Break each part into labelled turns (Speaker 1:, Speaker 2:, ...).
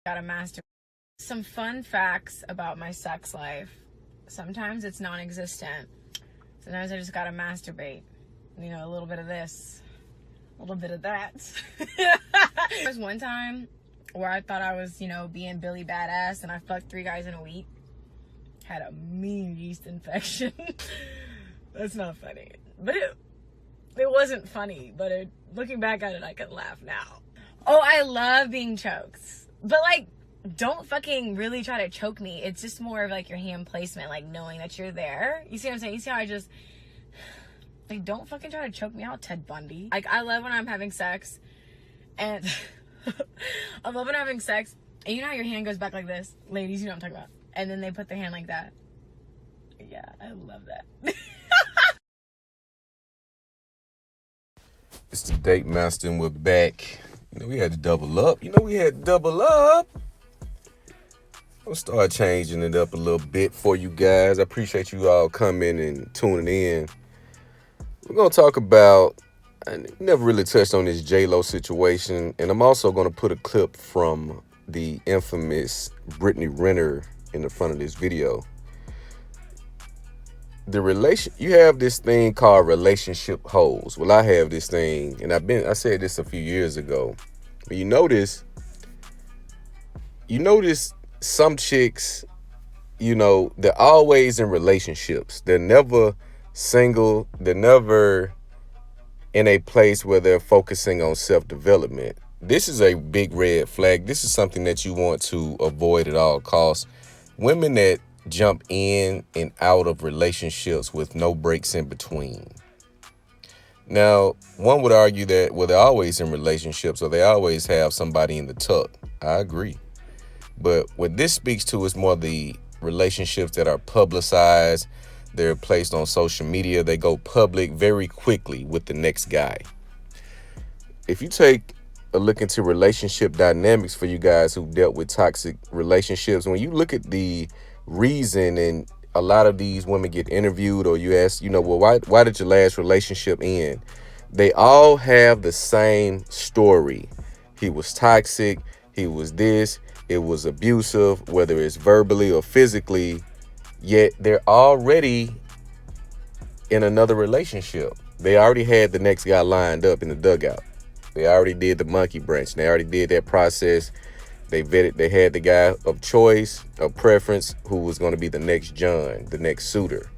Speaker 1: Gotta master. Some fun facts about my sex life. Sometimes it's non-existent. Sometimes I just gotta masturbate. You know, a little bit of this, a little bit of that. There was one time where I thought I was, being Billy Badass, and I fucked 3 guys in a week. Had a mean yeast infection. That's not funny. But it wasn't funny. But looking back at it, I can laugh now. Oh, I love being choked. But, don't fucking really try to choke me. It's just more of, your hand placement, knowing that you're there. You see what I'm saying? You see how I just... don't fucking try to choke me out, Ted Bundy. I love when I'm having sex. And... I love when I'm having sex. And you know how your hand goes back like this? Ladies, you know what I'm talking about. And then they put their hand like that. Yeah, I love that.
Speaker 2: It's the Date Master, and we're back. We had to double up. I'll start changing it up a little bit for you guys. I appreciate you all coming and tuning in. We're going to talk about, I never really touched on this J-Lo situation, and I'm also going to put a clip from the infamous Brittany Renner in the front of this video. You have this thing called relationship hoes. Well, I have this thing, and I said this a few years ago. But you notice some chicks, they're always in relationships. They're never single. They're never in a place where they're focusing on self-development. This is a big red flag. This is something that you want to avoid at all costs. Women that jump in and out of relationships with no breaks in between. Now, one would argue that, they're always in relationships or they always have somebody in the tuck. I agree. But what this speaks to is more the relationships that are publicized. They're placed on social media. They go public very quickly with the next guy. If you take a look into relationship dynamics for you guys who dealt with toxic relationships, when you look at the reason, and a lot of these women get interviewed, or you ask, why did your last relationship end? They all have the same story. He was toxic. He was this. It was abusive, whether it's verbally or physically, yet they're already in another relationship. They already had the next guy lined up in the dugout. They already did the monkey branch. They already did that process. They vetted. They had the guy of choice, of preference, who was going to be the next John, the next suitor.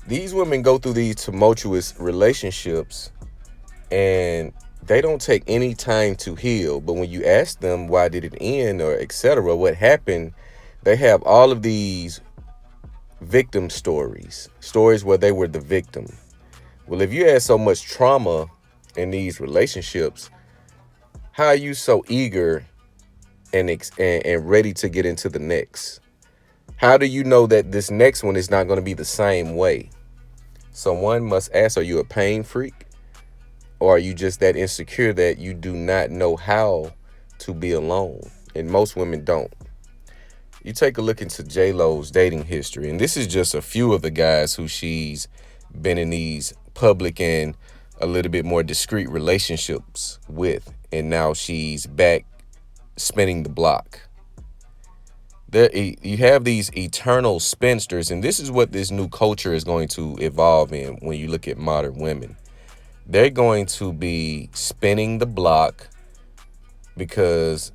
Speaker 2: These women go through these tumultuous relationships, and they don't take any time to heal. But when you ask them why did it end, or etc., what happened, they have all of these victim stories where they were the victim. Well, if you had so much trauma in these relationships, how are you so eager and ready to get into the next? How do you know that this next one is not going to be the same way? Someone must ask, are you a pain freak? Or are you just that insecure that you do not know how to be alone? And most women don't. You take a look into J-Lo's dating history, and this is just a few of the guys who she's been in these public and a little bit more discreet relationships with, and now she's back spinning the block. You have these eternal spinsters, and this is what this new culture is going to evolve in when you look at modern women. They're going to be spinning the block because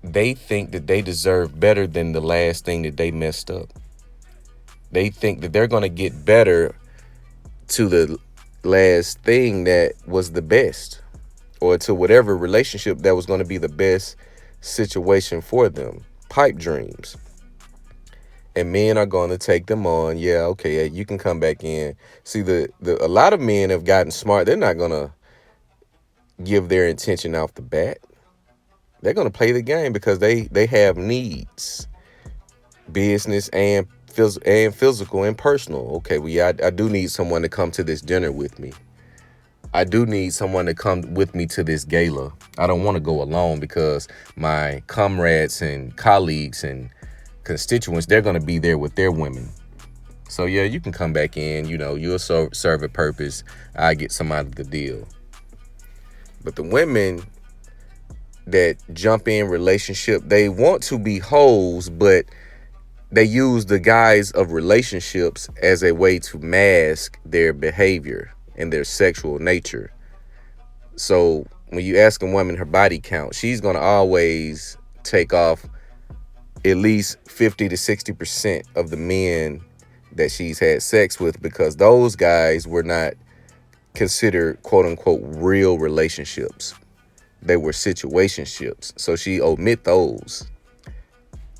Speaker 2: they think that they deserve better than the last thing that they messed up. They think that they're going to get better to the last thing that was the best, or to whatever relationship that was going to be the best situation for them. Pipe dreams. And men are going to take them on. Yeah, okay, you can come back in. See, a lot of men have gotten smart. They're not going to give their intention off the bat. They're going to play the game because they have needs, business and physical and personal. Okay, I do need someone to come to this dinner with me. I do need someone to come with me to this gala. I don't want to go alone because my comrades and colleagues and constituents, they're going to be there with their women. So yeah, you can come back in, you'll serve a purpose. I get some out of the deal. But the women, that jump in relationship, they want to be hoes, but they use the guise of relationships as a way to mask their behavior and their sexual nature. So when you ask a woman her body count, she's going to always take off at least 50 to 60% of the men that she's had sex with, because those guys were not considered quote unquote real relationships. They were situationships. So she omit those.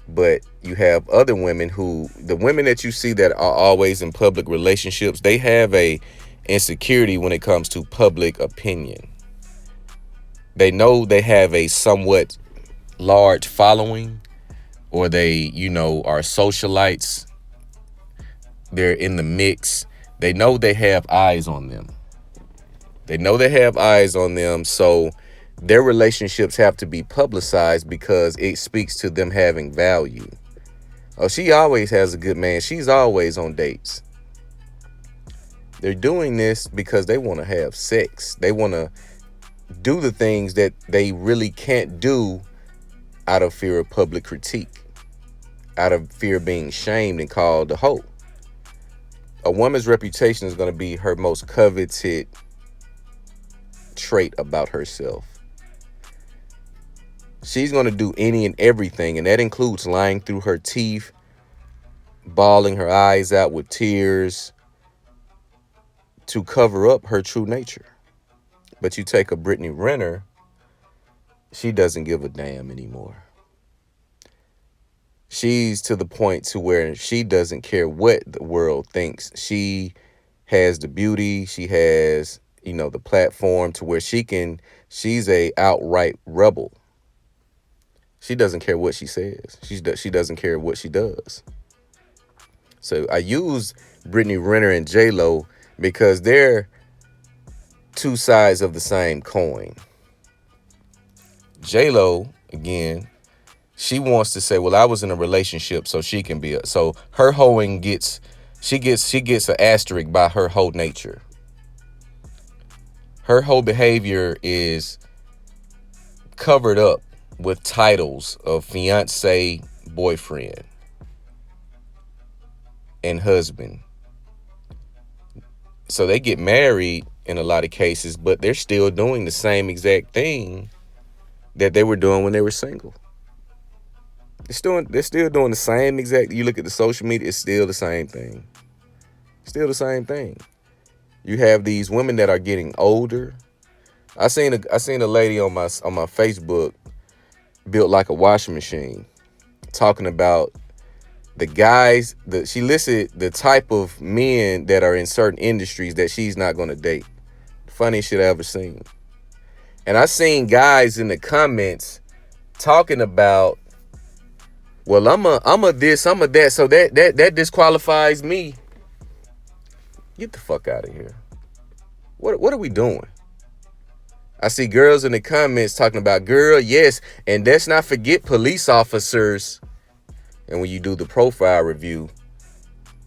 Speaker 2: But you have other women who, the women that you see that are always in public relationships, they have a insecurity when it comes to public opinion. They know they have a somewhat large following, or they, are socialites. They're in the mix. They know they have eyes on them. So their relationships have to be publicized because it speaks to them having value. Oh, she always has a good man. She's always on dates. They're doing this because they want to have sex. They want to do the things that they really can't do out of fear of public critique, out of fear of being shamed and called a hoe. A woman's reputation is going to be her most coveted trait about herself. She's going to do any and everything, and that includes lying through her teeth, bawling her eyes out with tears to cover up her true nature. But you take a Brittany Renner, she doesn't give a damn anymore. She's to the point to where she doesn't care what the world thinks. She has the beauty. She has, the platform to where she's a outright rebel. She doesn't care what she says. She doesn't care what she does. So I use Brittany Renner and J-Lo because they're two sides of the same coin. J-Lo, again, she wants to say, well, I was in a relationship, so she can be so her hoeing gets an asterisk by her whole nature. Her whole behavior is covered up with titles of fiance, boyfriend, and husband. So they get married in a lot of cases, but they're still doing the same exact thing that they were doing when they were single. They're still doing the same exact. You look at the social media, it's still the same thing. Still the same thing. You have these women that are getting older. I seen a lady on my Facebook built like a washing machine, talking about the guys that she listed, the type of men that are in certain industries that she's not going to date. Funniest shit I ever seen. And I seen guys in the comments talking about, well, I'm a this, I'm a that, so that disqualifies me. Get the fuck out of here. What are we doing? I see girls in the comments talking about, girl, yes, and let's not forget police officers. And when you do the profile review,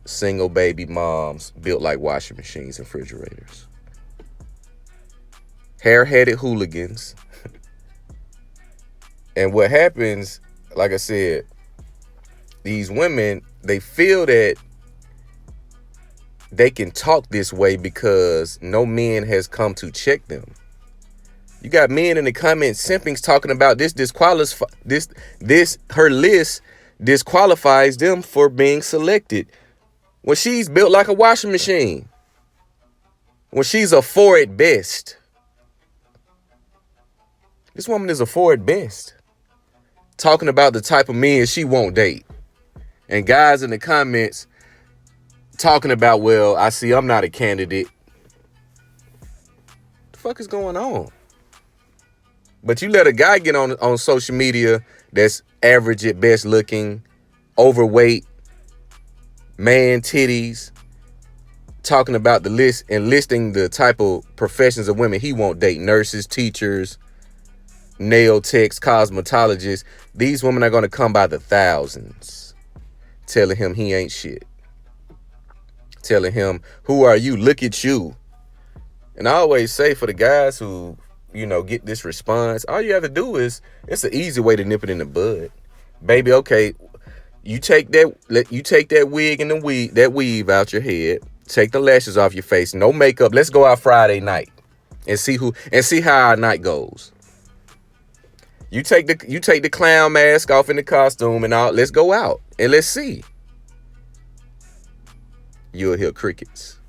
Speaker 2: single baby moms built like washing machines and refrigerators. Hair-headed hooligans. And what happens, like I said, these women, they feel that they can talk this way because no man has come to check them. You got men in the comments simping talking about her list disqualifies them for being selected. When she's built like a washing machine. When she's a 4 at best. This woman is a 4 at best. Talking about the type of men she won't date. And guys in the comments talking about, well, I see I'm not a candidate. What the fuck is going on? But you let a guy get on social media that's average at best looking, overweight, man titties, talking about the list and listing the type of professions of women he won't date: nurses, teachers, nail techs, cosmetologists. These women are going to come by the thousands telling him he ain't shit. Telling him, who are you? Look at you. And I always say, for the guys who, get this response. All you have to do is, it's an easy way to nip it in the bud. Baby, okay, you take that wig and that weave out your head. Take the lashes off your face. No makeup. Let's go out Friday night and see how our night goes. You take the clown mask off in the costume and all. Let's go out and let's see. You'll hear crickets.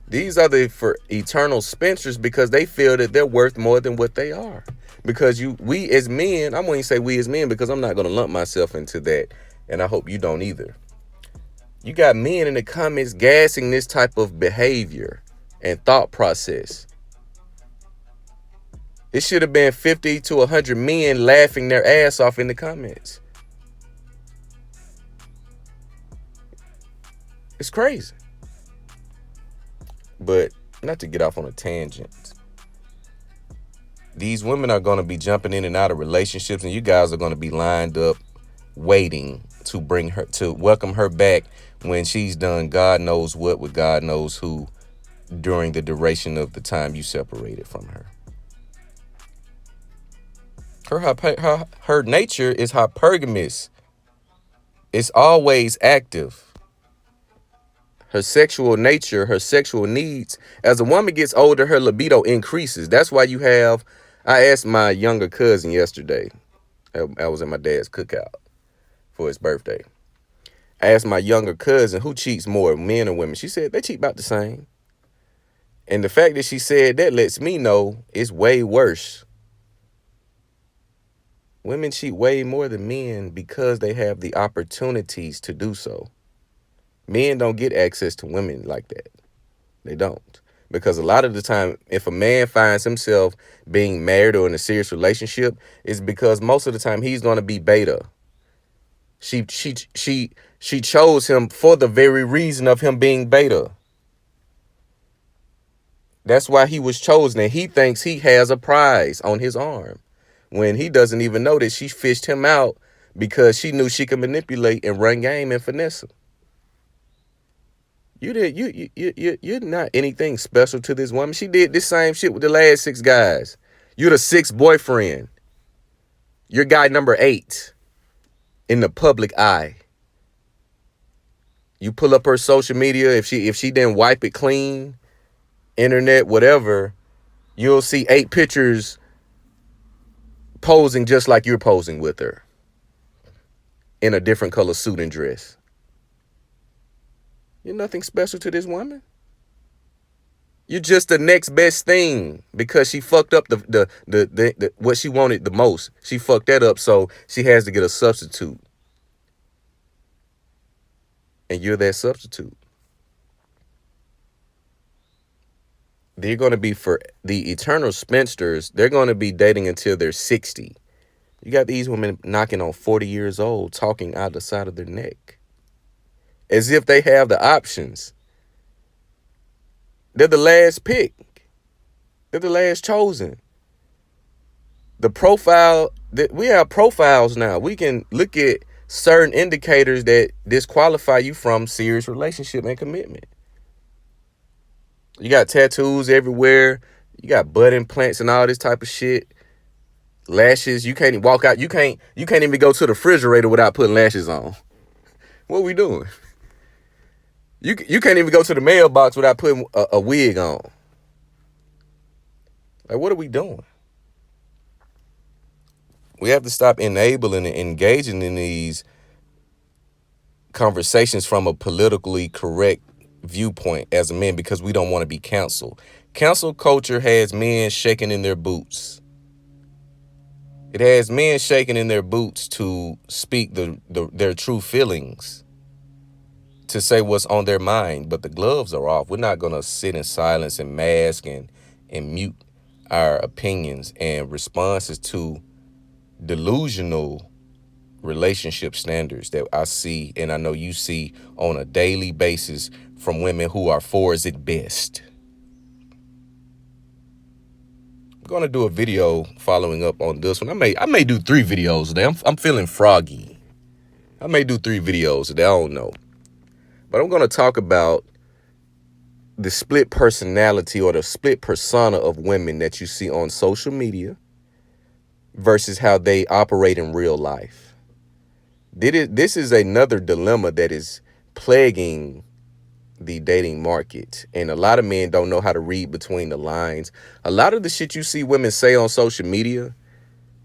Speaker 2: These are for eternal spinsters because they feel that they're worth more than what they are. Because we as men, I'm going to say we as men because I'm not going to lump myself into that, and I hope you don't either. You got men in the comments gassing this type of behavior and thought process. It should have been 50 to 100 men laughing their ass off in the comments. It's crazy. But not to get off on a tangent. These women are going to be jumping in and out of relationships, and you guys are going to be lined up waiting to welcome her back when she's done God knows what with God knows who during the duration of the time you separated from her. Her nature is hypergamous. It's always active. Her sexual nature, her sexual needs. As a woman gets older, her libido increases. That's why I asked my younger cousin yesterday. I was at my dad's cookout for his birthday. I asked my younger cousin, who cheats more, men or women? She said they cheat about the same. And the fact that she said that lets me know it's way worse. Women cheat way more than men because they have the opportunities to do so. Men don't get access to women like that. They don't. Because a lot of the time, if a man finds himself being married or in a serious relationship, it's because most of the time he's going to be beta. She chose him for the very reason of him being beta. That's why he was chosen, and he thinks he has a prize on his arm when he doesn't even know that she fished him out because she knew she could manipulate and run game and finesse him. You're not anything special to this woman. She did this same shit with the last 6 guys. You're the 6th boyfriend. You're guy number 8 in the public eye. You pull up her social media, if she didn't wipe it clean, internet, whatever, you'll see 8 pictures posing just like you're posing with her in a different color suit and dress. You're nothing special to this woman. You're just the next best thing because she fucked up the what she wanted the most. She fucked that up, so she has to get a substitute. And you're that substitute. They're going to be, for the eternal spinsters, they're going to be dating until they're 60. You got these women knocking on 40 years old, talking out the side of their neck. As if they have the options. They're the last pick. They're the last chosen. The profile, we have profiles now. We can look at certain indicators that disqualify you from serious relationship and commitment. You got tattoos everywhere. You got butt implants and all this type of shit. Lashes. You can't walk out. You can't even go to the refrigerator without putting lashes on. What are we doing? You can't even go to the mailbox without putting a wig on. Like, what are we doing? We have to stop enabling and engaging in these conversations from a politically correct viewpoint as a man because we don't want to be canceled. Cancel culture has men shaking in their boots. It has men shaking in their boots to speak their true feelings, to say what's on their mind, but the gloves are off. We're not going to sit in silence and mask and mute our opinions and responses to delusional relationship standards that I see, and I know you see on a daily basis from women who are 4s at best. I'm going to do a video following up on this one. I may do 3 videos today. I'm feeling froggy. I may do 3 videos today. I don't know. But I'm going to talk about the split personality or the split persona of women that you see on social media versus how they operate in real life. This is another dilemma that is plaguing the dating market. And a lot of men don't know how to read between the lines. A lot of the shit you see women say on social media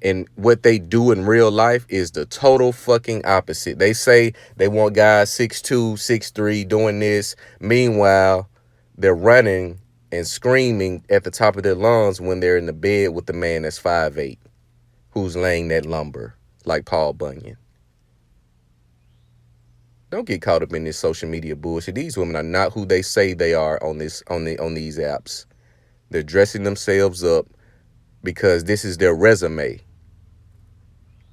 Speaker 2: and what they do in real life is the total fucking opposite. They say they want guys 6'2", 6'3", doing this. Meanwhile, they're running and screaming at the top of their lungs when they're in the bed with the man that's 5'8", who's laying that lumber like Paul Bunyan. Don't get caught up in this social media bullshit. These women are not who they say they are on these apps. They're dressing themselves up because this is their resume.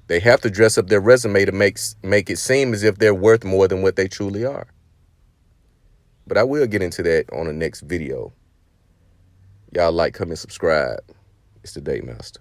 Speaker 2: They have to dress up their resume to make it seem as if they're worth more than what they truly are. But I will get into that on the next video. Y'all like, comment, subscribe. It's the Date Master.